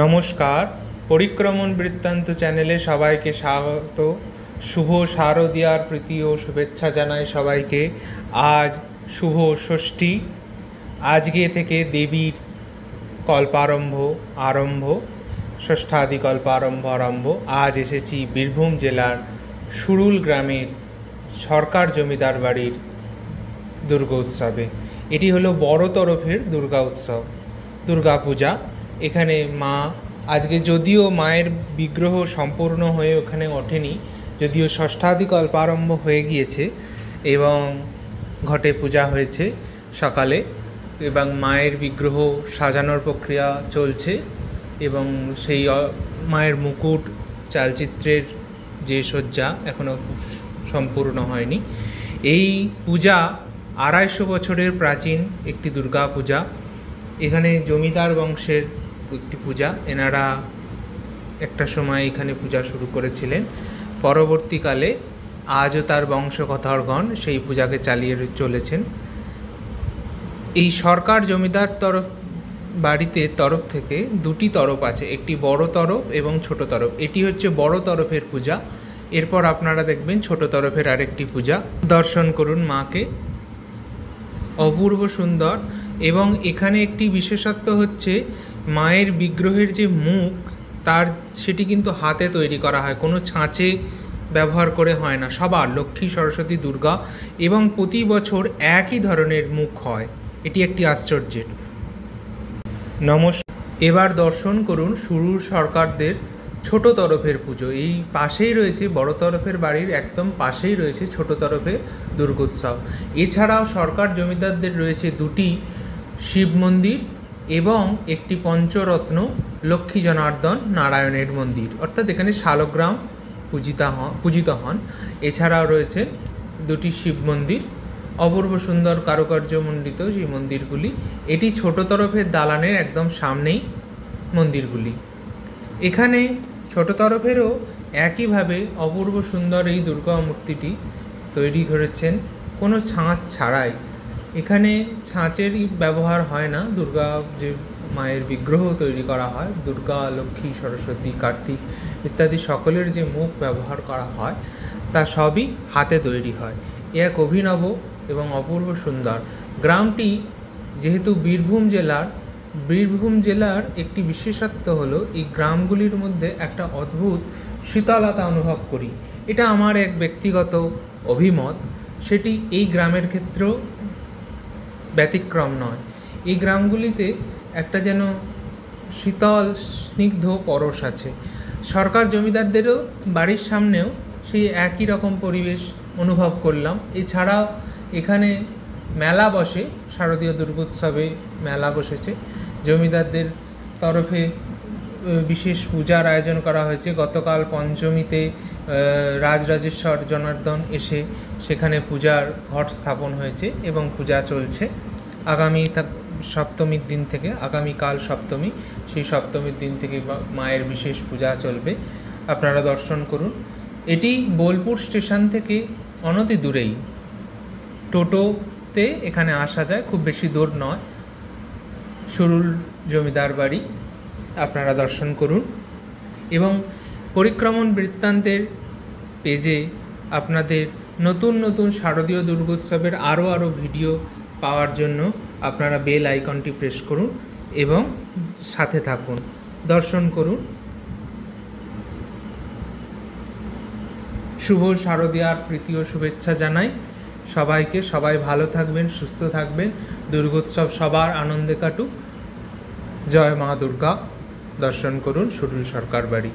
নমস্কার, পরিক্রমণ বৃত্তান্ত চ্যানেলে সবাইকে স্বাগত। শুভ শারদীয়ার প্রীতি ও শুভেচ্ছা জানাই সবাইকে। আজ শুভ ষষ্ঠী, আজকে থেকে দেবীর আরম্ভ, ষষ্ঠাদি আরম্ভ। আজ এসেছি বীরভূম জেলার সুরুল গ্রামের সরকার জমিদার বাড়ির দুর্গা উৎসবে। এটি হলো বড় তরফের দুর্গা পূজা। এখানে মা আজকে যদিও মায়ের বিগ্রহ সম্পূর্ণ হয়ে ওখানে ওঠেনি, যদিও ষষ্ঠাদি আরম্ভ হয়ে গিয়েছে এবং ঘটে পূজা হয়েছে সকালে, এবং মায়ের বিগ্রহ সাজানোর প্রক্রিয়া চলছে এবং সেই মায়ের মুকুট চালচিত্রের যে সজ্জা এখনও সম্পূর্ণ হয়নি। এই পূজা 250 বছরের প্রাচীন একটি দুর্গা পূজা। এখানে জমিদার বংশের একটি পূজা। এনারা একটা সময় এখানে পূজা শুরু করেছিলেন, পরবর্তীকালে আজও তার বংশকথরগণ সেই পূজাকে চালিয়ে চলেছেন। এই সরকার জমিদার বাড়িতে তরফ থেকে দুটি তরফ আছে, একটি বড় তরফ এবং ছোট তরফ। এটি হচ্ছে বড় তরফের পূজা। এরপর আপনারা দেখবেন ছোট তরফের আরেকটি পূজা। দর্শন করুন মাকে, অপূর্ব সুন্দর। এবং এখানে একটি বিশেষত্ব হচ্ছে মায়ের বিগ্রহের যে মুখ সেটি কিন্তু হাতে তৈরি করা হয়, কোনো ছাঁচে ব্যবহার করে হয় না। সবার লক্ষ্মী, সরস্বতী, দুর্গা এবং প্রতি বছর একই ধরনের মুখ হয়। এটি একটি আশ্চর্যের। নমস্কার, এবার দর্শন করুন সুরুর সরকারদের ছোট তরফের পুজো। এই পাশেই রয়েছে বড় তরফের বাড়ির, একদম পাশেই রয়েছে ছোট তরফের দুর্গোৎসব। এছাড়াও সরকার জমিদারদের রয়েছে দুটি শিব মন্দির এবং একটি পঞ্চরত্ন লক্ষ্মী জনার্দন নারায়ণের মন্দির, অর্থাৎ এখানে শালগ্রাম পূজিত হন। এছাড়াও রয়েছে দুটি শিব মন্দির, অপূর্ব সুন্দর কারুকার্যমণ্ডিত সেই মন্দিরগুলি। এটি ছোট তরফের দালানের একদম সামনেই মন্দিরগুলি। এখানে ছোট তরফেরও একইভাবে অপূর্ব সুন্দর এই দুর্গা মূর্তিটি তৈরি করেছেন কোনো ছাঁচ ছাড়াই। এখানে ছাঁচেরই ব্যবহার হয় না। দুর্গা যে মায়ের বিগ্রহ তৈরি করা হয়, দুর্গা, লক্ষ্মী, সরস্বতী, কার্তিক ইত্যাদি সকলের যে মুখ ব্যবহার করা হয় তা সবই হাতে তৈরি হয়। এ এক অভিনব এবং অপূর্ব সুন্দর। গ্রামটি যেহেতু বীরভূম জেলার একটি বিশেষত্ব হলো এই গ্রামগুলির মধ্যে একটা অদ্ভুত শীতলতা অনুভব করি। এটা আমার এক ব্যক্তিগত অভিমত, সেটি এই গ্রামের ক্ষেত্রেও ব্যতিক্রম নয়। এই গ্রামগুলিতে একটা যেন শীতল স্নিগ্ধ পরশ আছে। সরকার জমিদারদেরও বাড়ির সামনেও সেই একই রকম পরিবেশ অনুভব করলাম। এছাড়াও এখানে মেলা বসে, শারদীয় দুর্গোৎসবে মেলা বসেছে। জমিদারদের তরফে বিশেষ পূজার আয়োজন করা হয়েছে। গতকাল পঞ্চমীতে রাজরাজেশ্বর জনার্দন এসে সেখানে পূজার ঘট স্থাপন হয়েছে এবং পূজা চলছে। সপ্তমীর দিন থেকে, আগামীকাল সপ্তমী, সেই সপ্তমীর দিন থেকে মায়ের বিশেষ পূজা চলবে। আপনারা দর্শন করুন। এটি বোলপুর স্টেশন থেকে অনতি দূরেই, টোটোতে এখানে আসা যায়, খুব বেশি দূর নয়। সুরুল জমিদার বাড়ি আপনারা দর্শন করুন এবং পরিক্রমণ বৃত্তান্তের পেজে আপনাদের নতুন নতুন শারদীয় দুর্গোৎসবের আরও ভিডিও পাওয়ার জন্য আপনারা বেল আইকনটি প্রেস করুন এবং সাথে থাকুন, দর্শন করুন। শুভ শারদীয়ার প্রীতি ও শুভেচ্ছা জানাই সবাইকে। সবাই ভালো থাকবেন, সুস্থ থাকবেন, দুর্গোৎসব সবার আনন্দে কাটুক। জয় মা দুর্গা। দর্শন করুন সুরুল সরকার বাড়ি।